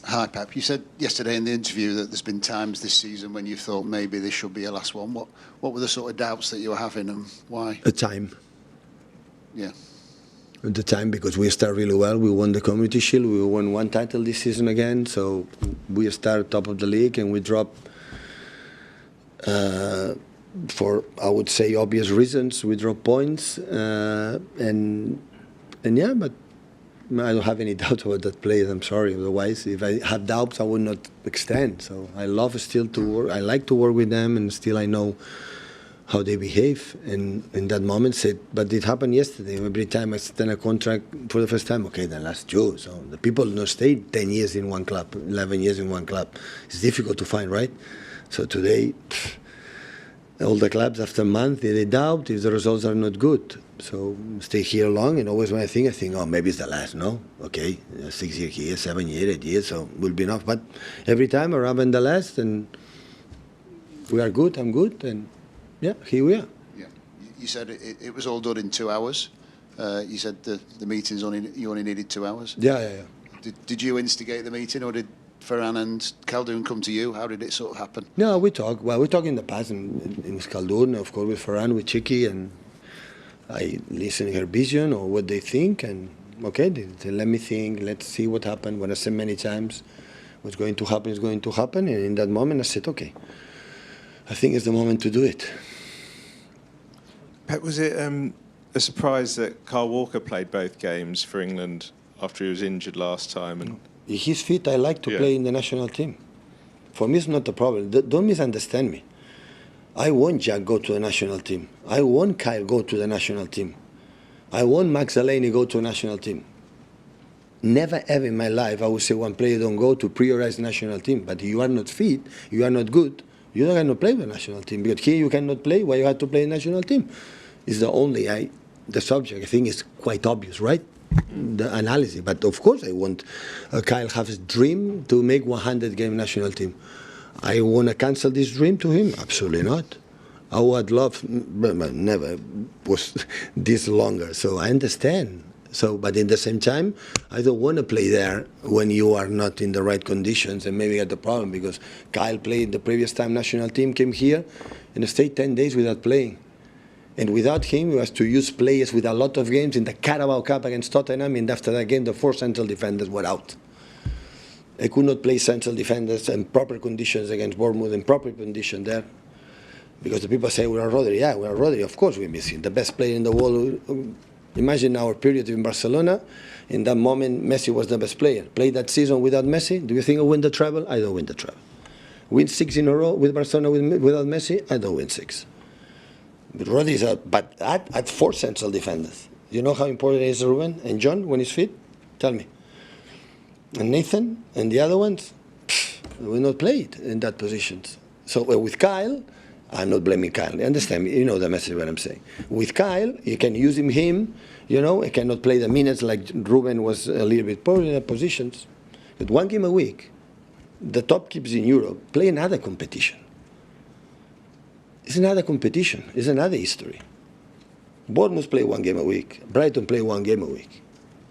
Hi, Pep. You said yesterday in the interview that there's been times this season when you thought maybe this should be a last one. What were the sort of doubts that you were having and why? A time. Yeah. At the time, because we start really well. We won the Community Shield. We won one title this season again. So we start top of the league and we drop for, I would say, obvious reasons. We drop points. And yeah, but I don't have any doubt about that player. I'm sorry. Otherwise, if I have doubts, I would not extend. So I love still to work. I like to work with them, and still I know how they behave. And in that moment, but it happened yesterday. Every time I extend a contract for the first time, okay, then last you. So the people don't stay 10 years in one club, 11 years in one club. It's difficult to find, right? So today, all the clubs after a month, they doubt if the results are not good. So stay here long, and always when I think, oh, maybe it's the last. No, okay, 6 years here, 7 years, 8 years, so will be enough. But every time around in the last, and we are good, I'm good, and yeah, here we are. Yeah, you said it was all done in 2 hours. You said the meetings you only needed 2 hours. Yeah. Did you instigate the meeting, or did Ferran and Khaldun come to you? How did it sort of happen? No, we talk. Well, we talk in the past, in Khaldun, of course, with Ferran, with Chiqui, and I listen to her vision or what they think, and okay, they let me think, let's see what happened. When I said many times what's going to happen is going to happen, and in that moment I said, okay, I think it's the moment to do it. Pep, was it a surprise that Kyle Walker played both games for England after he was injured last time? And if he's fit, I like to play in the national team. For me, it's not a problem. Don't misunderstand me. I want Jack go to the national team. I want Kyle go to the national team. I want Max Delaney go to a national team. Never ever in my life I would say one player don't go to prioritize national team. But if you are not fit, you are not good, you don't cannot play with the national team. Because here you cannot play, why you have to play the national team? It's the subject. I think is quite obvious, right? The analysis. But of course I want Kyle have his dream to make 100-game national team. I want to cancel this dream to him? Absolutely not. I would love, but never was this longer. So I understand. So, but in the same time, I don't want to play there when you are not in the right conditions and maybe get the problem, because Kyle played the previous time national team, came here and stayed 10 days without playing. And without him, we was to use players with a lot of games in the Carabao Cup against Tottenham, and after that game, the 4 central defenders were out. I could not play central defenders in proper conditions against Bournemouth in proper condition there. Because the people say, we are Rodri. Yeah, we are Rodri. Of course we're missing the best player in the world. Imagine our period in Barcelona. In that moment, Messi was the best player. Play that season without Messi. Do you think I win the treble? I don't win the treble. Win 6 in a row with Barcelona without Messi? I don't win 6. But Rodri is but at 4 central defenders. You know how important it is Ruben and John when he's fit? Tell me. And Nathan and the other ones, will not play it in that positions. So with Kyle, I'm not blaming Kyle. You understand me? You know the message what I'm saying. With Kyle, you can use him. You know, he cannot play the minutes like Ruben was a little bit poor in the positions. But 1 game a week, the top keeps in Europe play another competition. It's another competition. It's another history. Bournemouth play 1 game a week. Brighton play 1 game a week.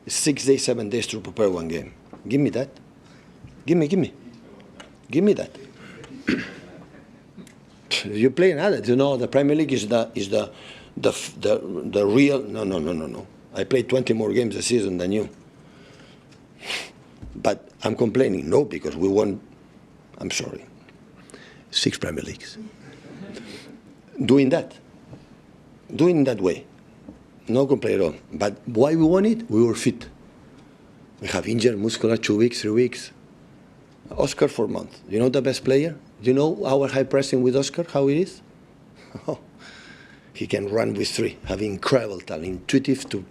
It's 6 days, 7 days to prepare 1 game. Give me that. Give me that. You play another. You know, the Premier League is the real. No. I played 20 more games a season than you. But I'm complaining. No, because we won. I'm sorry. 6 Premier Leagues. Doing that way. No complaint at all. But why we won it? We were fit. We have injured muscular 2 weeks, 3 weeks. Oscar 4 months. You know the best player? You know our high pressing with Oscar, how it is? Oh, he can run with 3, having incredible talent, intuitive to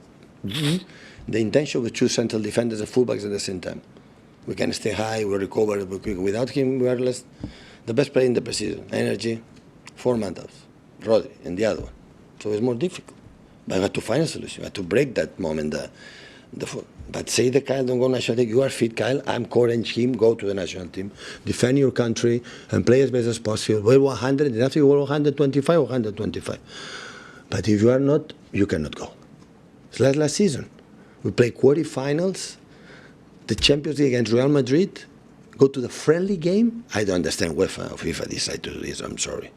the intention with 2 central defenders and fullbacks at the same time. We can stay high, we recover. Without him, we are less the best player in the preseason. Energy, 4 months. Rodri and the other one. So it's more difficult. But I have to find a solution. I have to break that moment. But say the Kyle don't go national team. You are fit, Kyle. I'm encouraging him, go to the national team, defend your country, and play as best as possible. We're 100, and after you were 125 or 125. But if you are not, you cannot go. It's like last season. We played quarterfinals, the Champions League against Real Madrid, go to the friendly game. I don't understand UEFA or FIFA decide to do this. I'm sorry.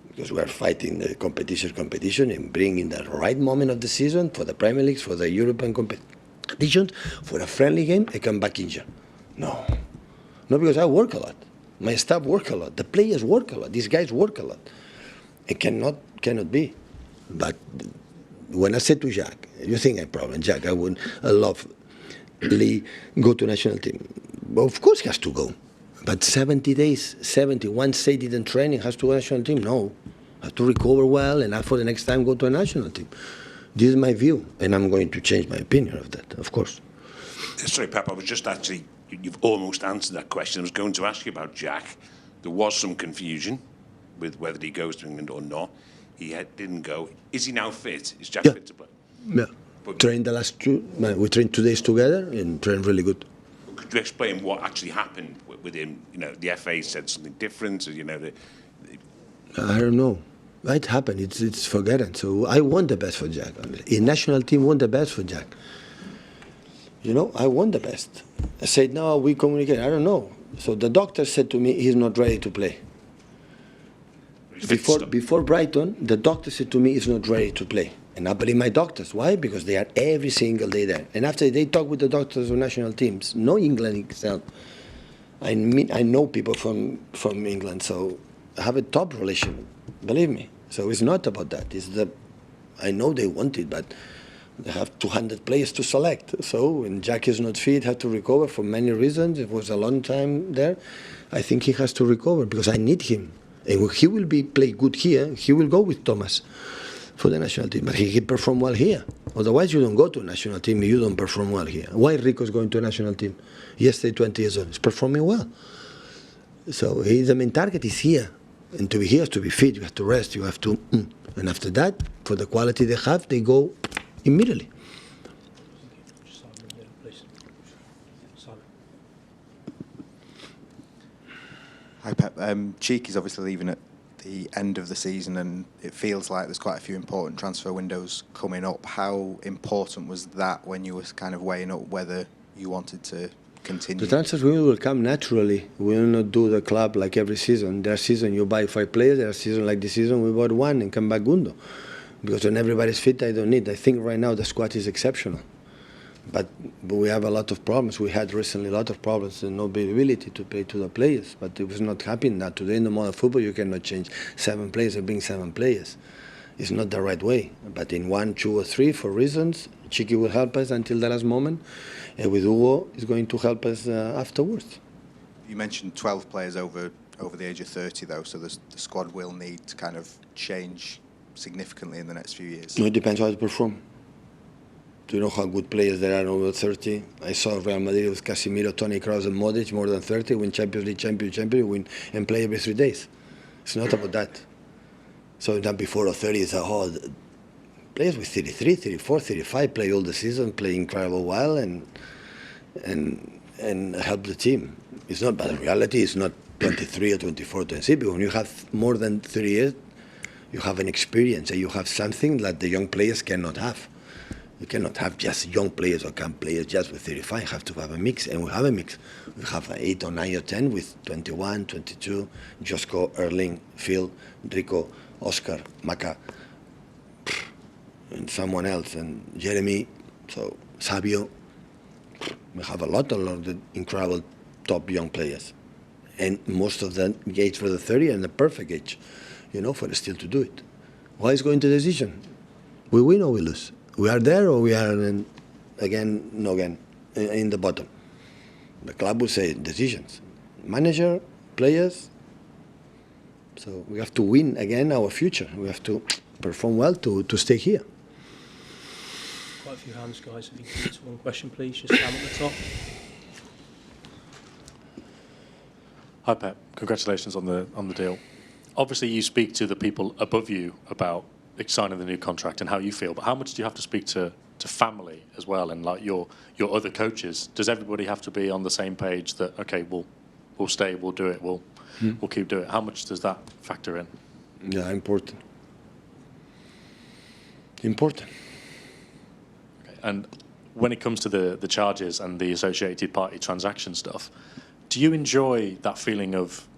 Because we are fighting the competition and bringing the right moment of the season for the Premier League, for the European competition, for a friendly game, I come back injured. No. No, because I work a lot. My staff work a lot. The players work a lot. These guys work a lot. It cannot be. But when I said to Jack, you think I'm problem, Jack, I love Lee go to national team. Well, of course he has to go. But 70 days, 71 say didn't training, has to go national team? No. Has to recover well and for the next time go to a national team. This is my view, and I'm going to change my opinion of that, of course. Sorry, Pep, I was just actually, you've almost answered that question. I was going to ask you about Jack. There was some confusion with whether he goes to England or not. He didn't go. Is he now fit? Is Jack fit to play? Yeah. Trained the last we trained 2 days together and trained really good. Could you explain what actually happened with him? You know, the FA said something different, or, you know, I don't know. It happened. It's forgotten. So I want the best for Jack. The national team want the best for Jack. You know, I want the best. I said, no, we communicate. I don't know. So the doctor said to me, he's not ready to play. Before Brighton, the doctor said to me, he's not ready to play. And I believe my doctors. Why? Because they are every single day there. And after they talk with the doctors of national teams, no England itself. I know people from England, so I have a top relation. Believe me. So it's not about that. I know they want it, but they have 200 players to select. So when Jack is not fit, had to recover for many reasons. It was a long time there. I think he has to recover because I need him. And when he will play good here, he will go with Thomas for the national team. But he perform well here. Otherwise, you don't go to a national team if you don't perform well here. Why Rico's going to a national team? Yesterday, 20 years old. He's performing well. So the main target is here. And to be here, to be fit, you have to rest, you have to... And after that, for the quality they have, they go immediately. Hi, Pep. Cheeky's obviously leaving at the end of the season, and it feels like there's quite a few important transfer windows coming up. How important was that when you were kind of weighing up whether you wanted to continue? The transfers will come naturally. We will not do the club like every season. There are seasons you buy 5 players, there are seasons like this season we bought 1 and come back Gundo. Because when everybody's fit, I don't need. I think right now the squad is exceptional. But we have a lot of problems. We had recently a lot of problems and no ability to pay to the players. But it was not happening now. Today in the modern football, you cannot change 7 players and bring 7 players. It's not the right way. But in 1, 2, or 3, for reasons, Chiqui will help us until the last moment. And with Hugo, is going to help us afterwards. You mentioned 12 players over the age of 30, though, so the squad will need to kind of change significantly in the next few years. No, it depends how they perform. Do you know how good players there are over 30? I saw Real Madrid with Casemiro, Toni Kroos and Modric, more than 30, win Champions League, champion, win and play every 3 days. It's not about that. So that before 30 is players with 33, 34, 35 play all the season, play incredible well and help the team. It's not, but in reality it's not 23 or 24, 26, because when you have more than 30 years, you have an experience and you have something that the young players cannot have. You cannot have just young players or camp players just with 35. You have to have a mix, and we have a mix. We have 8 or 9 or 10 with 21, 22, Josko, Erling, Phil, Rico, Oscar, Maka, and someone else, and Jeremy, so Sabio. We have a lot of incredible top young players. And most of them age for the 30 and the perfect age, for us still to do it. Why is going to decision? We win or we lose. We are there or we are in the bottom. The club will say decisions. Manager, players. So we have to win again our future. We have to perform well to stay here. Quite a few hands, guys. If you can get to one question, please. Just stand at the top. Hi, Pep. Congratulations on the deal. Obviously, you speak to the people above you about signing the new contract and how you feel, but how much do you have to speak to family as well, and like your other coaches? Does everybody have to be on the same page that, okay, we'll stay, we'll do it, we'll keep doing it? How much does that factor in? Yeah, important. Important. Okay. And when it comes to the charges and the associated party transaction stuff, do you enjoy that feeling of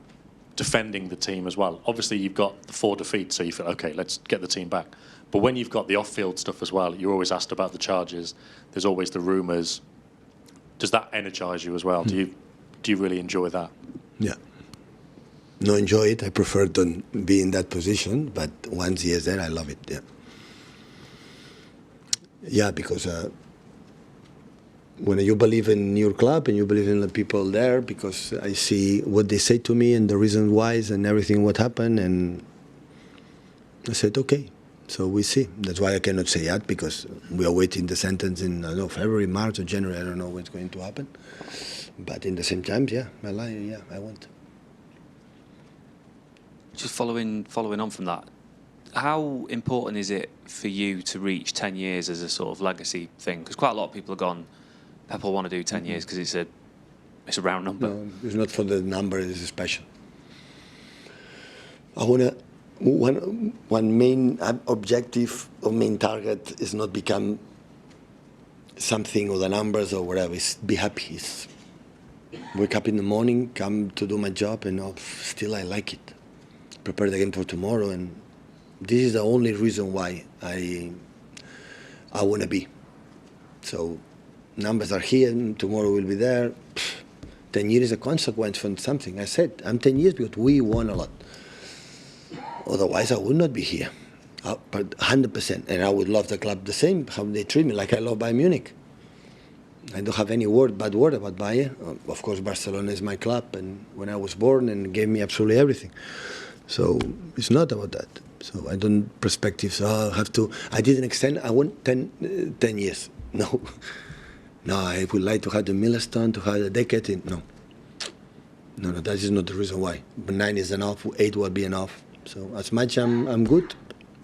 defending the team as well? Obviously, you've got the 4 defeats, so you feel, okay, let's get the team back. But when you've got the off-field stuff as well, you're always asked about the charges. There's always the rumours. Does that energise you as well? Do you really enjoy that? Yeah. No, enjoy it. I prefer to be in that position, but once he is there, I love it. Yeah. Yeah, because when you believe in your club and you believe in the people there, because I see what they say to me and the reason why and everything what happened, and I said, okay. So we see. That's why I cannot say that, because we are waiting the sentence in, I don't know, February, March, or January. I don't know what's going to happen. But in the same time, yeah, I want. Just following on from that, how important is it for you to reach 10 years as a sort of legacy thing? Because quite a lot of people have gone, Pep will want to do 10 years because it's a round number. No, it's not for the number, it's special. I want to, one main objective or main target is not become something or the numbers or whatever, it's be happy. It's wake up in the morning, come to do my job, and still I like it. Prepare the game for tomorrow, and this is the only reason why I want to be. So numbers are here, and tomorrow will be there. 10 years is a consequence from something. I said, I'm 10 years because we won a lot. Otherwise, I would not be here, but 100%. And I would love the club the same, how they treat me, like I love Bayern Munich. I don't have any bad word about Bayern. Of course, Barcelona is my club, and when I was born, and gave me absolutely everything. So it's not about that. So I don't perspectives. Oh, I have to. I didn't extend. I want 10 years. No, no. I would like to have the milestone, to have a decade. No, that is not the reason why. But 9 is enough. 8 will be enough. So as much I'm good,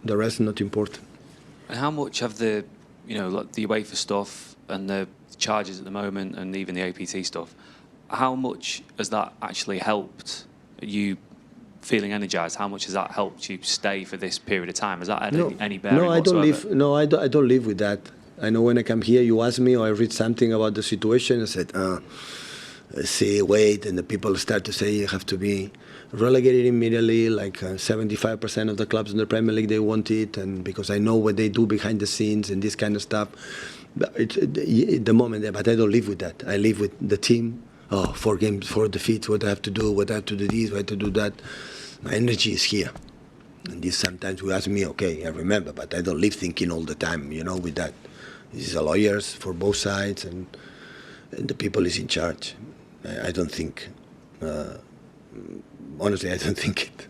the rest not important. And how much of the, like the UEFA stuff and the charges at the moment, and even the APT stuff, how much has that actually helped you feeling energised? How much has that helped you stay for this period of time? Has that had any bearing No, I don't whatsoever? live. No, I don't live with that. I know when I come here, you ask me or I read something about the situation. I said, see, wait, and the people start to say you have to be relegated immediately. Like 75% of the clubs in the Premier League, they want it, and because I know what they do behind the scenes and this kind of stuff. But it's the moment there, but I don't live with that. I live with the team. 4 games, 4 defeats. What I have to do? What I have to do this? What I have to do that? My energy is here. And this sometimes we ask me, okay, I remember, but I don't live thinking all the time, with that. This is a lawyers for both sides, and the people is in charge. I don't think, honestly, I don't think it.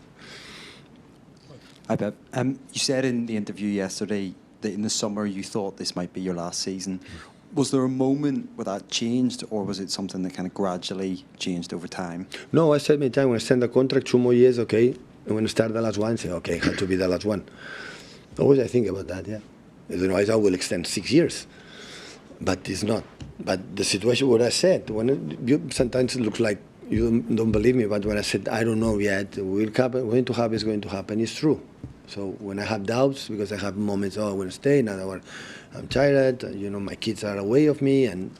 Hi, Pep. You said in the interview yesterday that in the summer you thought this might be your last season. Was there a moment where that changed, or was it something that kind of gradually changed over time? No, I said many times when I signed the contract, 2 more years, okay. And when I start the last one, I say, okay, it had to be the last one. Always I think about that, yeah. Otherwise I will extend 6 years. But it's not. But the situation, what I said, sometimes it looks like you don't believe me, but when I said, I don't know yet, will happen, going to happen, it's going to happen, it's true. So when I have doubts, because I have moments, I want to stay, now I'm tired, my kids are away of me, and,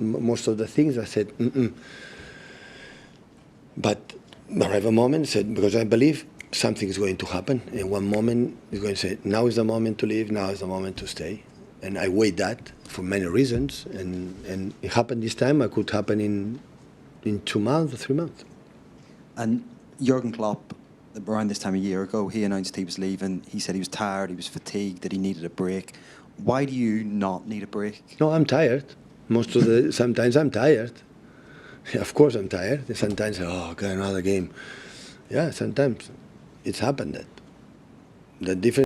most of the things I said, But I have a moment, said, because I believe something is going to happen, and one moment is going to say, now is the moment to leave, now is the moment to stay. And I wait that for many reasons, and it happened this time, it could happen in 2 months or 3 months. And Jurgen Klopp, around this time a year ago, he announced he was leaving. He said he was tired, he was fatigued, that he needed a break. Why do you not need a break? No, I'm tired. Sometimes I'm tired. Yeah, of course I'm tired. Sometimes, okay, another game. Yeah, sometimes it's happened that. The difference